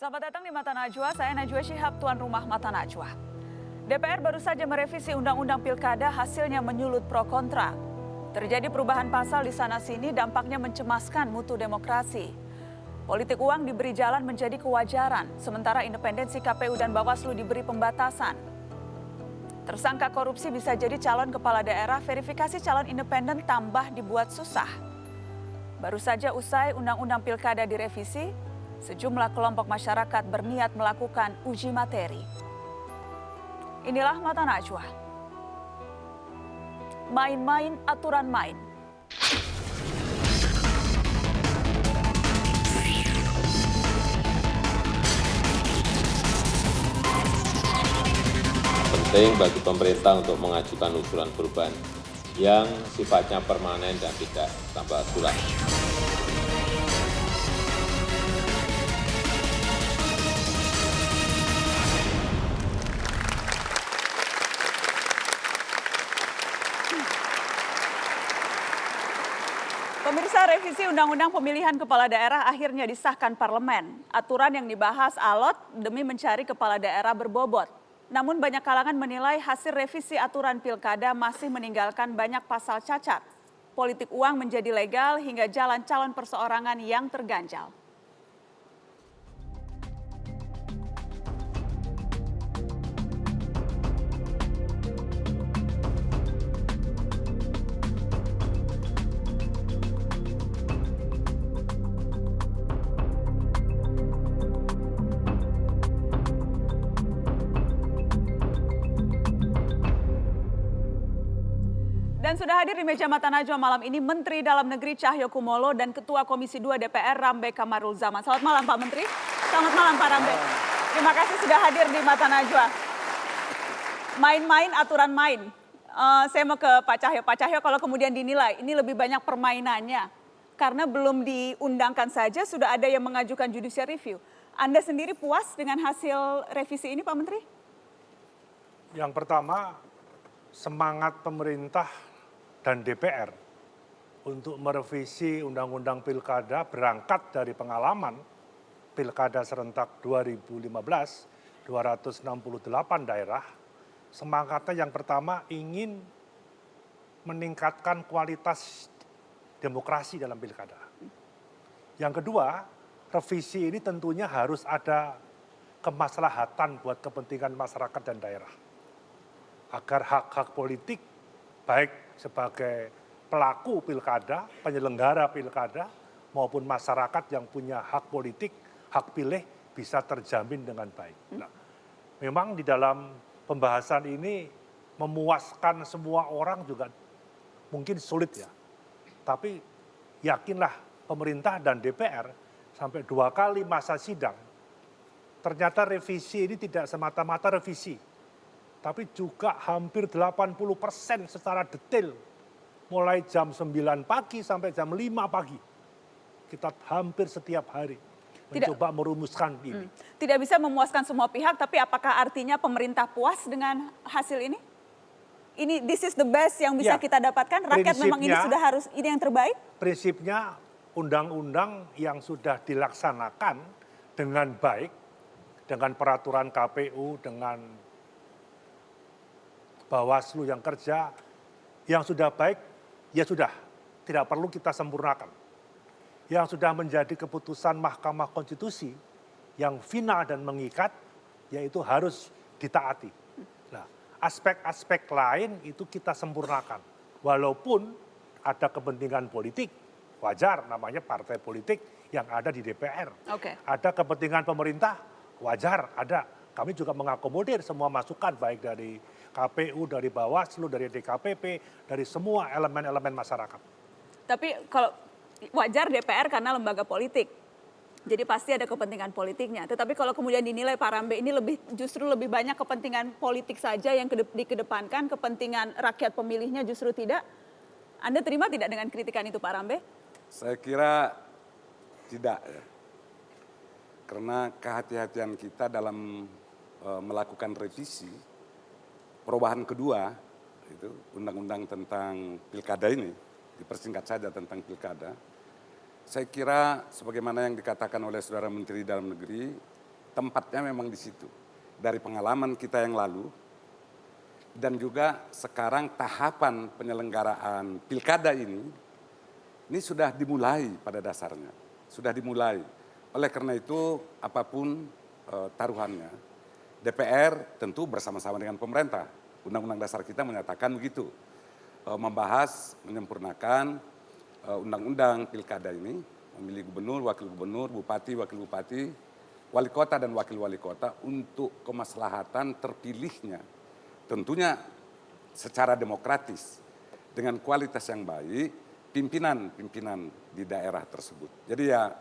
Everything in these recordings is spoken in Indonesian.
Selamat datang di Mata Najwa, saya Najwa Shihab, tuan rumah Mata Najwa. DPR baru saja merevisi Undang-Undang Pilkada, hasilnya menyulut pro kontra. Terjadi perubahan pasal di sana-sini, dampaknya mencemaskan mutu demokrasi. Politik uang diberi jalan menjadi kewajaran, sementara independensi KPU dan Bawaslu diberi pembatasan. Tersangka korupsi bisa jadi calon kepala daerah, verifikasi calon independen tambah dibuat susah. Baru saja usai Undang-Undang Pilkada direvisi, sejumlah kelompok masyarakat berniat melakukan uji materi. Inilah Mata Najwa. Main-main aturan main. Penting bagi pemerintah untuk mengajukan usulan perubahan yang sifatnya permanen dan tidak tambah sulat. Pemirsa, revisi Undang-Undang Pemilihan Kepala Daerah akhirnya disahkan parlemen. Aturan yang dibahas alot demi mencari kepala daerah berbobot. Namun banyak kalangan menilai hasil revisi aturan pilkada masih meninggalkan banyak pasal cacat. Politik uang menjadi legal hingga jalan calon perseorangan yang terganjal. Dan sudah hadir di meja Mata Najwa malam ini Menteri Dalam Negeri Cahyokumolo dan Ketua Komisi 2 DPR Rambe Kamarul Zaman. Selamat malam Pak Menteri. Selamat malam Pak Rambe. Terima kasih sudah hadir di Mata Najwa. Main-main aturan main. Saya mau ke Pak Cahyo. Pak Cahyo, kalau kemudian dinilai ini lebih banyak permainannya. Karena belum diundangkan saja sudah ada yang mengajukan judicial review. Anda sendiri puas dengan hasil revisi ini Pak Menteri? Yang pertama, semangat pemerintah dan DPR untuk merevisi Undang-Undang Pilkada berangkat dari pengalaman Pilkada serentak 2015, 268 daerah. Semangatnya yang pertama ingin meningkatkan kualitas demokrasi dalam pilkada. Yang kedua, revisi ini tentunya harus ada kemaslahatan buat kepentingan masyarakat dan daerah. Agar hak-hak politik baik sebagai pelaku pilkada, penyelenggara pilkada, maupun masyarakat yang punya hak politik, hak pilih bisa terjamin dengan baik. Nah, memang di dalam pembahasan ini memuaskan semua orang juga mungkin sulit ya. Tapi yakinlah pemerintah dan DPR sampai 2 kali masa sidang, ternyata revisi ini tidak semata-mata revisi, tapi juga hampir 80% secara detail. Mulai jam 9 pagi sampai jam 5 pagi. Kita hampir setiap hari mencoba merumuskan ini. Tidak bisa memuaskan semua pihak, tapi apakah artinya pemerintah puas dengan hasil ini? This is the best yang bisa kita dapatkan? Rakyat memang ini sudah harus, ini yang terbaik? Prinsipnya undang-undang yang sudah dilaksanakan dengan baik, dengan peraturan KPU, dengan Bawaslu yang kerja, yang sudah baik, ya sudah, tidak perlu kita sempurnakan. Yang sudah menjadi keputusan Mahkamah Konstitusi, yang final dan mengikat, yaitu harus ditaati. Nah, aspek-aspek lain itu kita sempurnakan. Walaupun ada kepentingan politik, wajar namanya partai politik yang ada di DPR. Ada kepentingan pemerintah, wajar ada. Kami juga mengakomodir semua masukan baik dari KPU, dari Bawaslu, dari DKPP, dari semua elemen-elemen masyarakat. Tapi kalau wajar DPR karena lembaga politik, jadi pasti ada kepentingan politiknya. Tetapi kalau kemudian dinilai Pak Rambe ini justru lebih banyak kepentingan politik saja yang dikedepankan, kepentingan rakyat pemilihnya justru tidak. Anda terima tidak dengan kritikan itu Pak Rambe? Saya kira tidak ya. Karena kehati-hatian kita dalam melakukan revisi, perubahan kedua, itu undang-undang tentang pilkada ini, dipersingkat saja tentang pilkada. Saya kira sebagaimana yang dikatakan oleh Saudara Menteri Dalam Negeri, tempatnya memang di situ. Dari pengalaman kita yang lalu, dan juga sekarang tahapan penyelenggaraan pilkada ini sudah dimulai pada dasarnya. Sudah dimulai. Oleh karena itu, apapun taruhannya, DPR tentu bersama-sama dengan pemerintah. Undang-undang dasar kita menyatakan begitu. Membahas, menyempurnakan undang-undang pilkada ini, memilih gubernur, wakil gubernur, bupati, wakil bupati, wali kota dan wakil wali kota untuk kemaslahatan terpilihnya. Tentunya secara demokratis, dengan kualitas yang baik, pimpinan-pimpinan di daerah tersebut. Jadi ya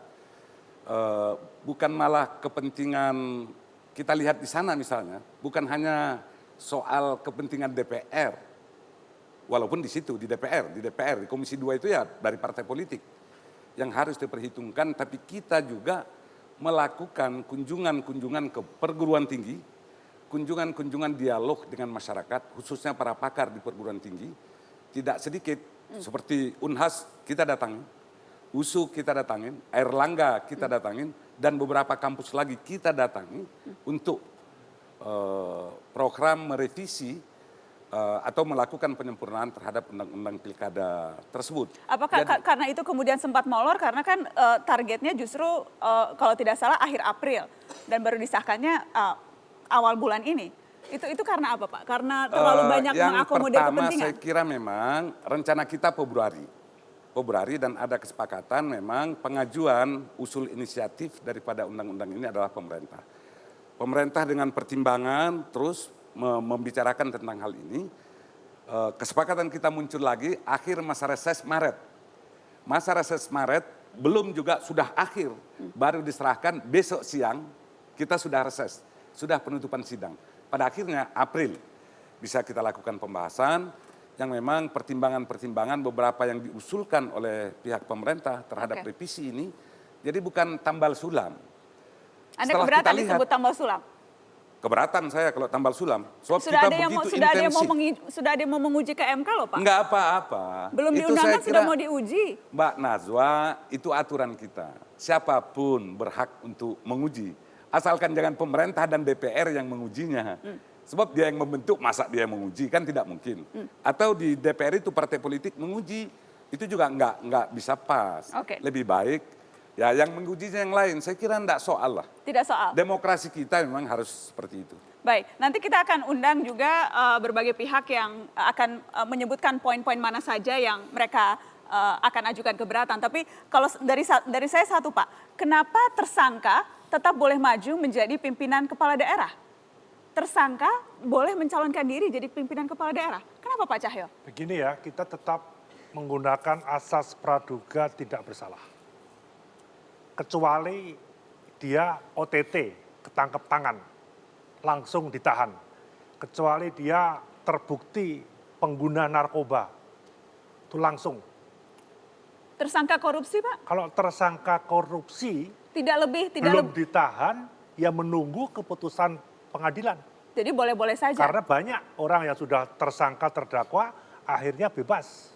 bukan malah kepentingan, kita lihat di sana misalnya, bukan hanya soal kepentingan DPR, walaupun di situ, di DPR, di Komisi 2 itu ya dari partai politik yang harus diperhitungkan, tapi kita juga melakukan kunjungan-kunjungan ke perguruan tinggi, kunjungan-kunjungan dialog dengan masyarakat, khususnya para pakar di perguruan tinggi, tidak sedikit, seperti Unhas kita datangin, USU kita datangin, Airlangga kita datangin, dan beberapa kampus lagi kita datangi untuk program merevisi atau melakukan penyempurnaan terhadap undang-undang pilkada tersebut. Apakah karena itu kemudian sempat molor karena kan targetnya justru kalau tidak salah akhir April dan baru disahkannya awal bulan ini. Itu karena apa Pak? Karena terlalu banyak mengakomodir kepentingan? Yang pertama saya kira memang rencana kita Februari dan ada kesepakatan memang pengajuan usul inisiatif daripada undang-undang ini adalah pemerintah. Pemerintah dengan pertimbangan terus membicarakan tentang hal ini. Kesepakatan kita muncul lagi akhir masa reses Maret. Masa reses Maret belum juga sudah akhir, baru diserahkan besok siang kita sudah reses, sudah penutupan sidang. Pada akhirnya April bisa kita lakukan pembahasan yang memang pertimbangan-pertimbangan beberapa yang diusulkan oleh pihak pemerintah terhadap revisi ini, jadi bukan tambal sulam. Anda keberatan disebut tambal sulam? Keberatan saya kalau tambal sulam. Sudah ada yang mau menguji ke MK loh Pak? Enggak apa-apa. Belum diundangkan sudah mau diuji. Mbak Nazwa, itu aturan kita. Siapapun berhak untuk menguji. Asalkan jangan pemerintah dan DPR yang mengujinya. Sebab dia yang membentuk, masa dia yang menguji, kan tidak mungkin. Atau di DPR itu partai politik menguji, itu juga enggak bisa pas. Lebih baik ya yang mengujinya yang lain, saya kira enggak soal lah. Tidak soal. Demokrasi kita memang harus seperti itu. Baik, nanti kita akan undang juga berbagai pihak yang akan menyebutkan poin-poin mana saja yang mereka akan ajukan keberatan. Tapi kalau dari saya satu Pak, kenapa tersangka tetap boleh maju menjadi pimpinan kepala daerah? Tersangka boleh mencalonkan diri jadi pimpinan kepala daerah. Kenapa Pak Cahyo? Begini ya, kita tetap menggunakan asas praduga tidak bersalah. Kecuali dia OTT, ketangkep tangan, langsung ditahan. Kecuali dia terbukti pengguna narkoba, itu langsung. Tersangka korupsi Pak? Kalau tersangka korupsi, belum ditahan, ya menunggu keputusan pengadilan. Jadi boleh-boleh saja? Karena banyak orang yang sudah tersangka terdakwa, akhirnya bebas.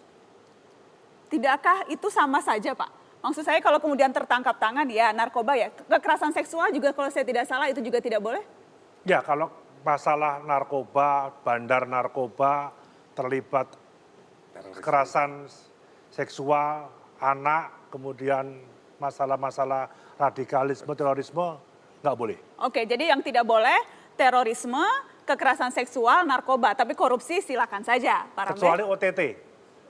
Tidakkah itu sama saja Pak? Maksud saya kalau kemudian tertangkap tangan ya narkoba ya, kekerasan seksual juga kalau saya tidak salah itu juga tidak boleh? Ya kalau masalah narkoba, bandar narkoba, terlibat kekerasan seksual, anak, kemudian masalah-masalah radikalisme, terorisme, nggak boleh. Oke, jadi yang tidak boleh terorisme, kekerasan seksual, narkoba, tapi korupsi silakan saja. Pak Rambe. Kecuali OTT.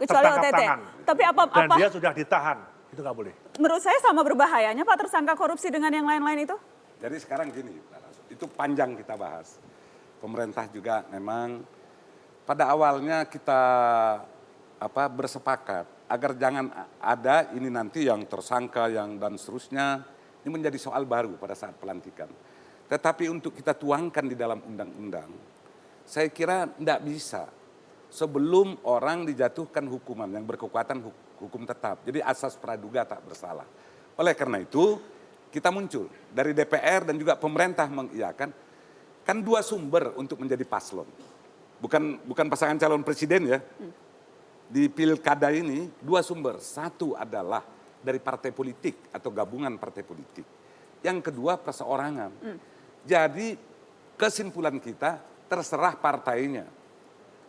Kecuali OTT. Tangan. Tapi Dan dia sudah ditahan, itu nggak boleh. Menurut saya sama berbahayanya Pak tersangka korupsi dengan yang lain-lain itu? Jadi sekarang gini, itu panjang kita bahas. Pemerintah juga memang pada awalnya kita bersepakat agar jangan ada ini nanti yang tersangka yang dan seterusnya, ini menjadi soal baru pada saat pelantikan. Tetapi untuk kita tuangkan di dalam undang-undang, saya kira tidak bisa sebelum orang dijatuhkan hukuman yang berkekuatan hukum tetap. Jadi asas praduga tak bersalah. Oleh karena itu kita muncul dari DPR dan juga pemerintah mengiyakan, kan dua sumber untuk menjadi paslon. Bukan pasangan calon presiden ya. Di pilkada ini dua sumber. Satu adalah dari partai politik atau gabungan partai politik. Yang kedua perseorangan. Jadi kesimpulan kita terserah partainya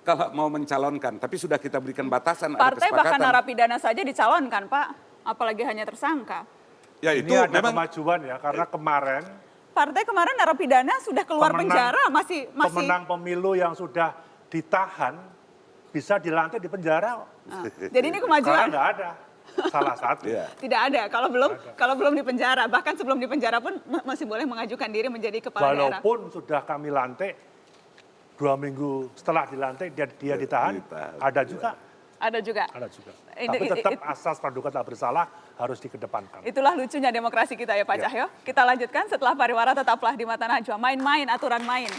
kalau mau mencalonkan, tapi sudah kita berikan batasan. Partai ada bahkan kesepakatan. narapidana saja dicalonkan, Pak. Apalagi hanya tersangka. Ya Ini itu ada memang kemajuan ya, karena kemarin Partai kemarin narapidana sudah keluar penjara, masih pemenang pemilu yang sudah ditahan bisa dilantik di penjara. Jadi ini Sekarang kemajuan. nggak ada. Salah satu. Iya. Tidak ada kalau belum di penjara, bahkan sebelum di penjara pun masih boleh mengajukan diri menjadi kepala daerah. Walaupun sudah kami lantik, 2 minggu setelah dilantik dia ditahan, ada juga. Ada juga. Ada juga. Ini- Tapi tetap it- asas praduga tak bersalah harus dikedepankan. Itulah lucunya demokrasi kita ya Pak Cahyo. Kita lanjutkan setelah pariwara, tetaplah di Mata Najwa. Main-main aturan main.